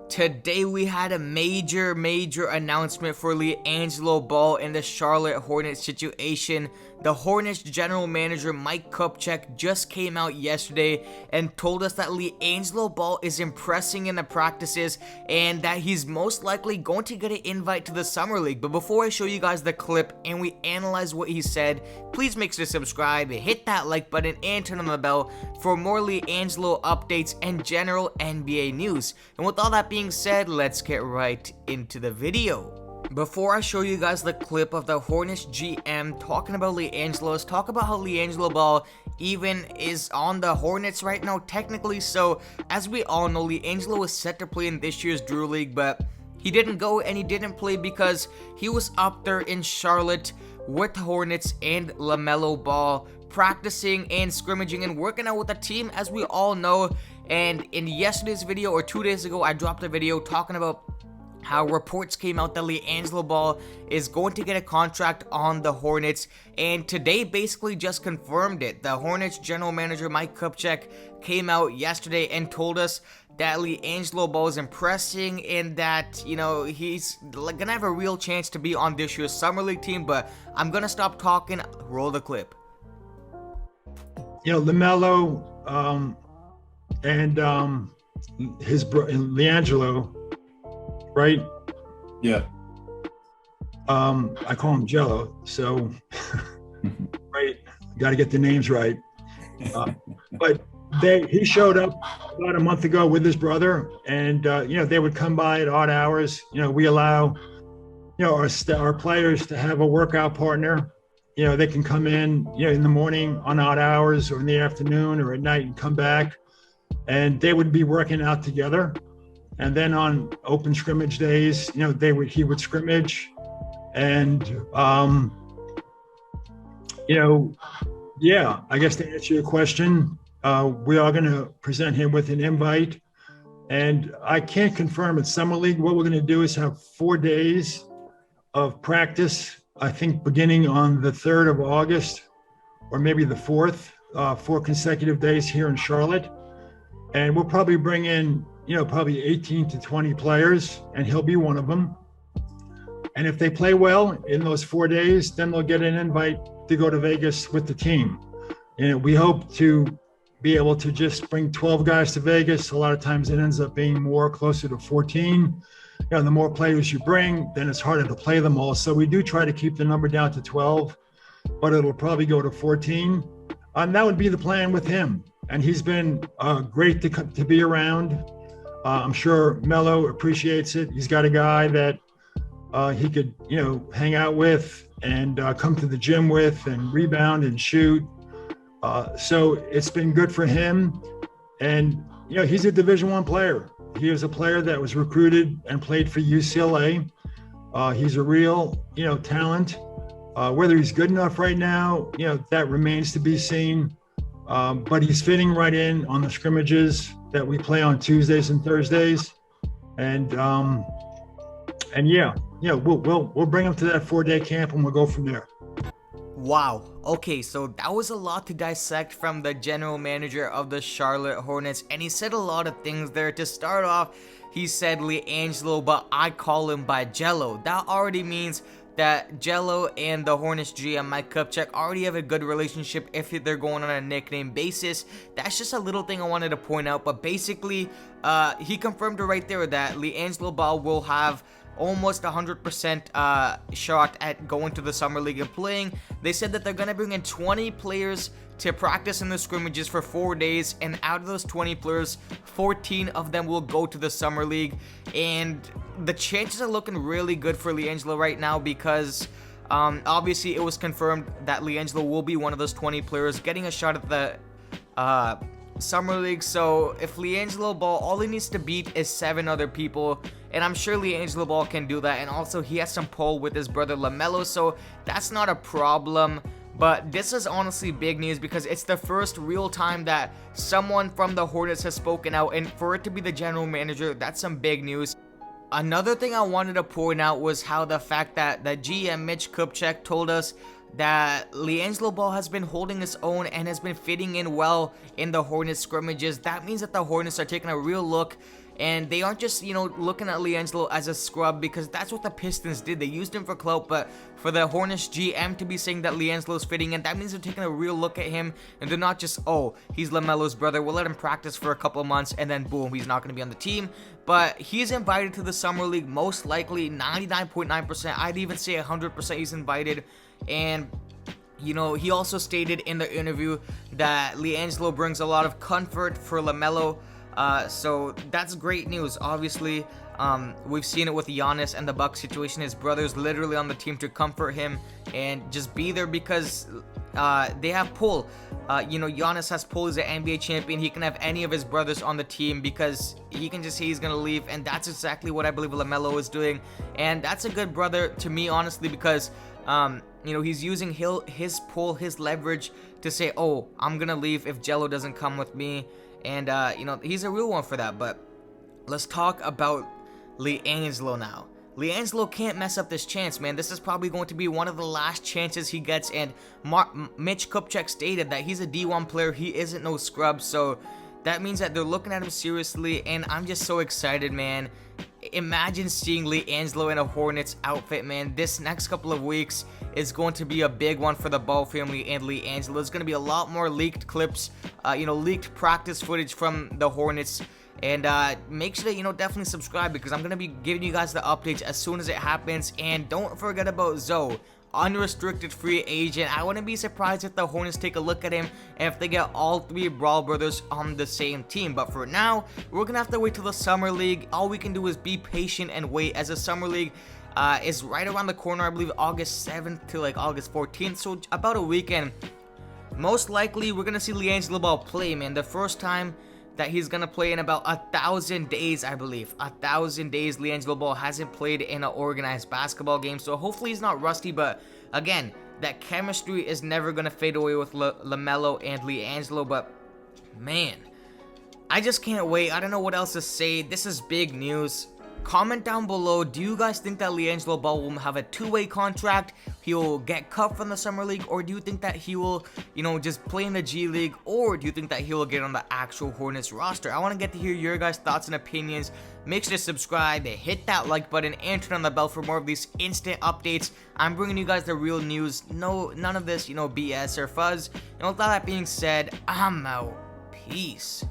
Today we had a major announcement for Liangelo Ball in the Charlotte Hornets situation. The Hornets general manager Mike Kupchak just came out yesterday and told us that Liangelo Ball is impressing in the practices and that he's most likely going to get an invite to the Summer League. But before I show you guys the clip and we analyze what he said, please make sure to subscribe, hit that like button, and turn on the bell for more Liangelo updates and general NBA news. And with all that being said, let's get right into the video. Before I show you guys the clip of the Hornets GM talking about Liangelo, let's talk about how Liangelo Ball even is on the Hornets right now technically. So as we all know, Liangelo was set to play in this year's Drew League, but he didn't go and he didn't play because he was up there in Charlotte with the Hornets and Lamelo Ball, practicing and scrimmaging and working out with the team, as we all know. And in yesterday's video, or 2 days ago, I dropped a video talking about how reports came out that Liangelo Ball is going to get a contract on the Hornets, and today basically just confirmed it. The Hornets general manager Mike Kupchak came out yesterday and told us that Liangelo Ball is impressing and that, you know, he's gonna have a real chance to be on this year's Summer League team. But I'm gonna stop talking, roll the clip. You know, Lamelo and his Liangelo, right? Yeah. I call him Gelo, so right, got to get the names right. But he showed up about a month ago with his brother, and you know, they would come by at odd hours. You know, we allow, you know, our players to have a workout partner. You know, they can come in, you know, in the morning on odd hours, or in the afternoon, or at night, and come back, and they would be working out together. And then on open scrimmage days, you know, he would scrimmage, and you know, yeah, I guess to answer your question, we are going to present him with an invite, and I can't confirm at Summer League. What we're going to do is have 4 days of practice, I think beginning on the 3rd of August, or maybe the 4th, 4 consecutive days here in Charlotte. And we'll probably bring in, you know, probably 18 to 20 players, and he'll be one of them. And if they play well in those 4 days, then they'll get an invite to go to Vegas with the team. And we hope to be able to just bring 12 guys to Vegas. A lot of times it ends up being more, closer to 14. You know, the more players you bring, then it's harder to play them all. So we do try to keep the number down to 12, but it'll probably go to 14. And that would be the plan with him. And he's been great to be around. I'm sure Melo appreciates it. He's got a guy that he could, you know, hang out with and come to the gym with and rebound and shoot. So it's been good for him. And, you know, he's a Division I player. He was a player that was recruited and played for UCLA. He's a real, you know, talent. Whether he's good enough right now, you know, that remains to be seen. But he's fitting right in on the scrimmages that we play on Tuesdays and Thursdays. And yeah, we'll bring him to that 4-day camp, and we'll go from there. Wow, okay, so that was a lot to dissect from the general manager of the Charlotte Hornets, and he said a lot of things there. To start off, he said Liangelo, but I call him by Gelo. That already means that Gelo and the Hornets GM Mike Kupchak already have a good relationship if they're going on a nickname basis. That's just a little thing I wanted to point out, but basically, he confirmed it right there that Liangelo Ball will have almost 100% shot at going to the Summer League and playing. They said that they're going to bring in 20 players to practice in the scrimmages for 4 days, and out of those 20 players, 14 of them will go to the Summer League. And the chances are looking really good for Liangelo right now because obviously it was confirmed that Liangelo will be one of those 20 players getting a shot at the Summer League. So if Liangelo Ball, all he needs to beat is 7 other people, and I'm sure Liangelo Ball can do that. And also he has some pull with his brother Lamelo, so that's not a problem. But this is honestly big news because it's the first real time that someone from the Hornets has spoken out, and for it to be the general manager, that's some big news. Another thing I wanted to point out was how the fact that the GM Mitch Kupchak told us that Liangelo Ball has been holding his own and has been fitting in well in the Hornets scrimmages. That means that the Hornets are taking a real look And they aren't just, looking at Liangelo as a scrub, because that's what the Pistons did. They used him for clout, but for the Hornets GM to be saying that Liangelo's fitting in, that means they're taking a real look at him, and they're not just, oh, he's Lamelo's brother, we'll let him practice for a couple of months, and then boom, he's not going to be on the team. But he's invited to the Summer League, most likely 99.9%. I'd even say 100% he's invited. And he also stated in the interview that Liangelo brings a lot of comfort for Lamelo. So that's great news. Obviously, we've seen it with Giannis and the Bucks situation. His brother's literally on the team to comfort him and just be there, because they have pull. Giannis has pull. He's an NBA champion. He can have any of his brothers on the team because he can just say he's gonna leave, and that's exactly what I believe Lamelo is doing. And that's a good brother to me, honestly, because he's using his pull, his leverage to say, oh, I'm gonna leave if Gelo doesn't come with me. And he's a real one for that. But let's talk about Liangelo now. Liangelo can't mess up this chance, man. This is probably going to be one of the last chances he gets. And Mitch Kupchak stated that he's a D1 player. He isn't no scrub. So that means that they're looking at him seriously. And I'm just so excited, man. Imagine seeing Liangelo in a Hornets outfit, man. This next couple of weeks is going to be a big one for the Ball family and Liangelo. There's going to be a lot more leaked clips, leaked practice footage from the Hornets. And make sure that, definitely subscribe, because I'm going to be giving you guys the updates as soon as it happens. And don't forget about Zoe, unrestricted free agent. I wouldn't be surprised if the Hornets take a look at him and if they get all three Brawl brothers on the same team. But for now, we're gonna have to wait till the Summer League. All we can do is be patient and wait, as the Summer League is right around the corner. I believe August 7th to August 14th, so about a weekend. Most likely we're gonna see Liangelo Ball play, man. The first time that he's gonna play in about 1,000 days, I believe. 1,000 days Liangelo Ball hasn't played in an organized basketball game, so hopefully he's not rusty. But again, that chemistry is never gonna fade away with Lamelo and Liangelo. But man, I just can't wait. I don't know what else to say. This is big news. Comment down below, do you guys think that Liangelo Ball will have a two-way contract? He'll get cut from the Summer League? Or do you think that he will, just play in the G League? Or do you think that he will get on the actual Hornets roster? I want to get to hear your guys' thoughts and opinions. Make sure to subscribe, hit that like button, and turn on the bell for more of these instant updates. I'm bringing you guys the real news. None of this, BS or fuzz. And with all that being said, I'm out. Peace.